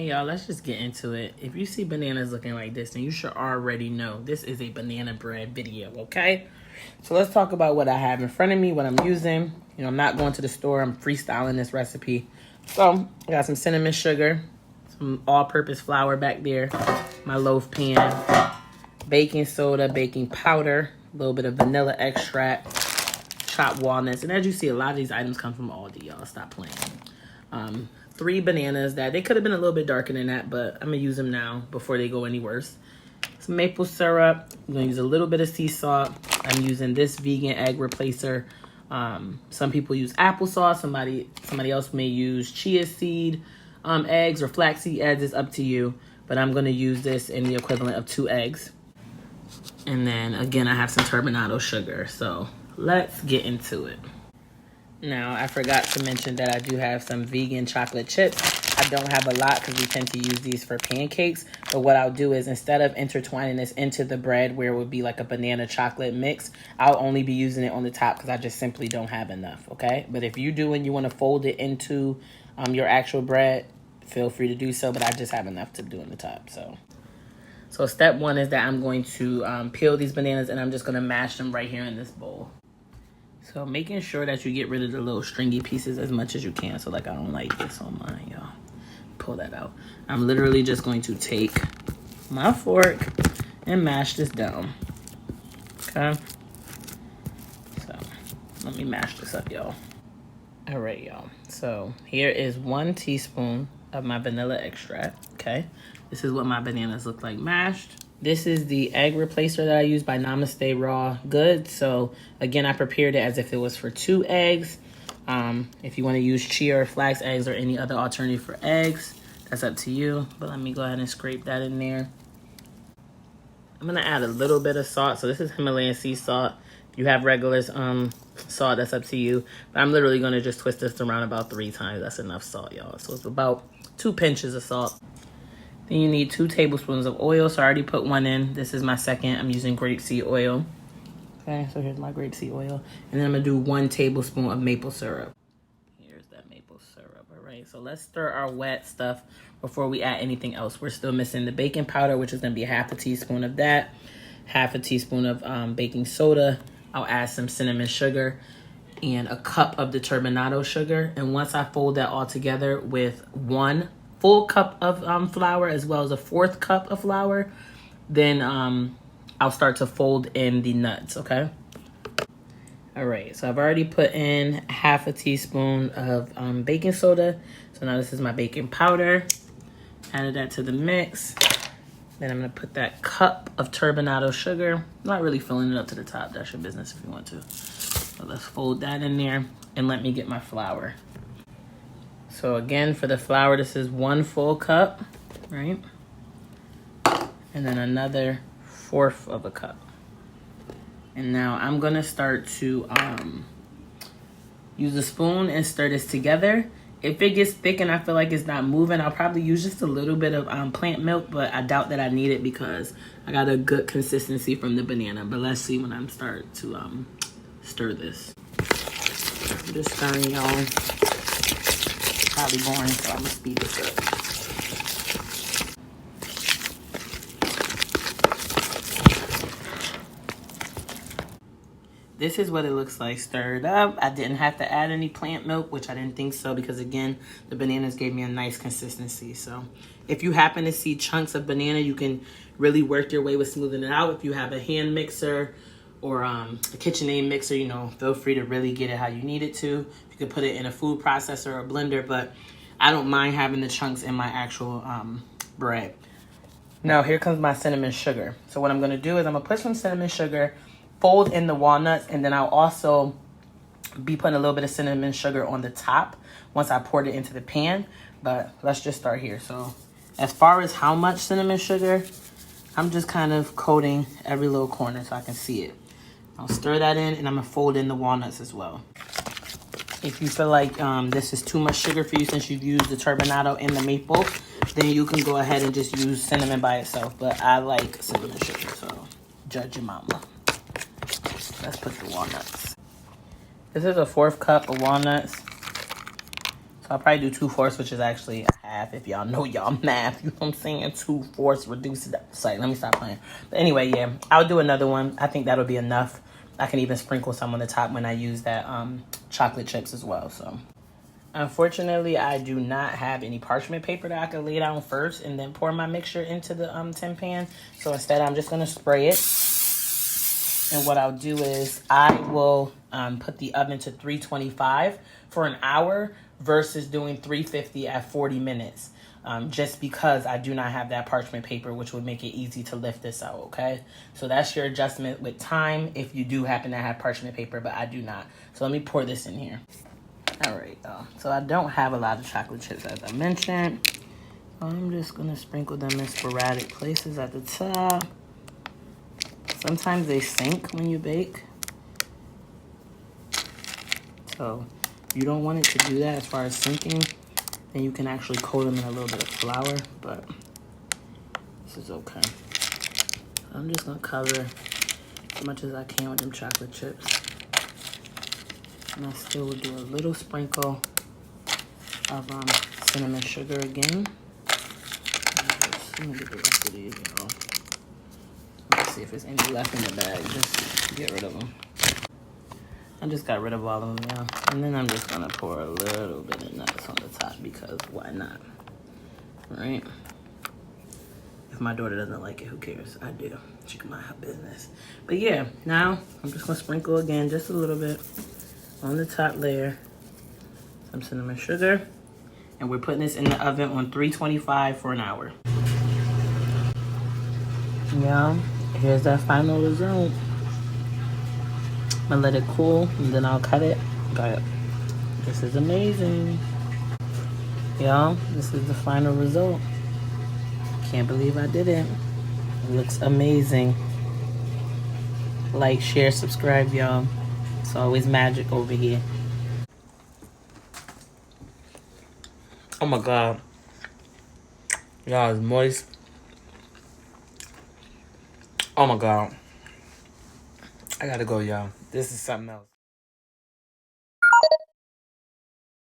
Hey y'all, let's just get into it. If you see bananas looking like this, then you should already know this is a banana bread video, okay? So let's talk about what I have in front of me, what I'm using. You know, I'm not going to the store. I'm freestyling this recipe. So I got some cinnamon sugar, some all-purpose flour back there, my loaf pan, baking soda, baking powder, a little bit of vanilla extract, chopped walnuts. And as you see, a lot of these items come from Aldi, y'all. Stop playing. 3 bananas that they could have been a little bit darker than that, but I'm gonna use them now before they go any worse. Some maple syrup. I'm gonna use a little bit of sea salt. I'm using this vegan egg replacer. Some people use applesauce. Somebody else may use chia seed eggs or flaxseed eggs. It's up to you. But I'm gonna use this in the equivalent of 2 eggs. And then again, I have some turbinado sugar. So let's get into it. Now, I forgot to mention that I do have some vegan chocolate chips. I don't have a lot because we tend to use these for pancakes. But what I'll do is instead of intertwining this into the bread where it would be like a banana chocolate mix, I'll only be using it on the top because I just simply don't have enough, okay? But if you do and you want to fold it into your actual bread, feel free to do so. But I just have enough to do on the top, so step 1 is that I'm going to peel these bananas and I'm just going to mash them right here in this bowl. So making sure that you get rid of the little stringy pieces as much as you can. So like I don't like this on mine, y'all. Pull that out. I'm literally just going to take my fork and mash this down. Okay. So let me mash this up, y'all. All right, y'all. So here is 1 teaspoon of my vanilla extract. Okay. This is what my bananas look like mashed. This is the egg replacer that I use by Namaste Raw Goods. So again, I prepared it as if it was for 2 eggs. If you want to use chia or flax eggs or any other alternative for eggs, that's up to you. But let me go ahead and scrape that in there. I'm going to add a little bit of salt. So this is Himalayan sea salt. If you have regular salt, that's up to you. But I'm literally going to just twist this around about 3 times. That's enough salt, y'all. So it's about 2 pinches of salt. Then you need 2 tablespoons of oil. So I already put 1 in. This is my second. I'm using grapeseed oil. Okay, so here's my grapeseed oil. And then I'm going to do 1 tablespoon of maple syrup. Here's that maple syrup. All right, so let's stir our wet stuff before we add anything else. We're still missing the baking powder, which is going to be 1/2 teaspoon of that. 1/2 teaspoon of baking soda. I'll add some cinnamon sugar and a cup of the turbinado sugar. And once I fold that all together with 1 full cup of flour as well as a 4th cup of flour, then I'll start to fold in the nuts, okay? All right, so I've already put in 1/2 teaspoon of baking soda. So now this is my baking powder. Added that to the mix. Then I'm gonna put that cup of turbinado sugar. I'm not really filling it up to the top. That's your business if you want to. So let's fold that in there and let me get my flour. So again, for the flour, this is 1 full cup, right? And then another 1/4 of a cup. And now I'm gonna start to use a spoon and stir this together. If it gets thick and I feel like it's not moving, I'll probably use just a little bit of plant milk, but I doubt that I need it because I got a good consistency from the banana. But let's see when I'm start to stir this. I'm just stirring, y'all. Probably boring, so I'm gonna speed this up. This is what it looks like stirred up. I didn't have to add any plant milk, which I didn't think so because again, the bananas gave me a nice consistency. So if you happen to see chunks of banana, you can really work your way with smoothing it out. If you have a hand mixer or a KitchenAid mixer, you know, feel free to really get it how you need it to. You can put it in a food processor or a blender, but I don't mind having the chunks in my actual bread. Now here comes my cinnamon sugar. So what I'm gonna do is I'm gonna put some cinnamon sugar, fold in the walnuts, and then I'll also be putting a little bit of cinnamon sugar on the top once I poured it into the pan. But let's just start here. So as far as how much cinnamon sugar, I'm just kind of coating every little corner so I can see it. I'll stir that in and I'm gonna fold in the walnuts as well. If you feel like this is too much sugar for you since you've used the turbinado and the maple, then you can go ahead and just use cinnamon by itself. But I like cinnamon sugar, so judge your mama. Let's put the walnuts. This is a 1/4 cup of walnuts. So I'll probably do 2/4, which is actually a half if y'all know y'all math. You know what I'm saying? 2/4 reduce it. Sorry, let me stop playing. But anyway, yeah, I'll do another one. I think that'll be enough. I can even sprinkle some on the top when I use that chocolate chips as well. So unfortunately, I do not have any parchment paper that I can lay down first and then pour my mixture into the tin pan. So instead, I'm just going to spray it. And what I'll do is I will put the oven to 325 for an hour versus doing 350 at 40 minutes. Just because I do not have that parchment paper, which would make it easy to lift this out, okay? So that's your adjustment with time if you do happen to have parchment paper, but I do not. So let me pour this in here. All right, so I don't have a lot of chocolate chips, as I mentioned. I'm just going to sprinkle them in sporadic places at the top. Sometimes they sink when you bake. So you don't want it to do that as far as sinking. Then you can actually coat them in a little bit of flour, but this is okay. I'm just gonna cover as much as I can with them chocolate chips. And I still will do a little sprinkle of cinnamon sugar again. Let me get the rest of these, y'all. Let's see if there's any left in the bag. Just get rid of them. I just got rid of all of them, y'all. And then I'm just gonna pour a little bit of nuts on the top because why not? Right? If my daughter doesn't like it, who cares? I do. She can mind her business. But yeah, now I'm just gonna sprinkle again just a little bit on the top layer. Some cinnamon sugar. And we're putting this in the oven on 325 for an hour. Yeah, here's that final result. I'm gonna let it cool and then I'll cut it. Got it. This is amazing. Y'all, this is the final result. Can't believe I did it. It looks amazing. Like, share, subscribe, y'all. It's always magic over here. Oh my God. Y'all, it's moist. Oh my God. I gotta go, y'all. This is something else.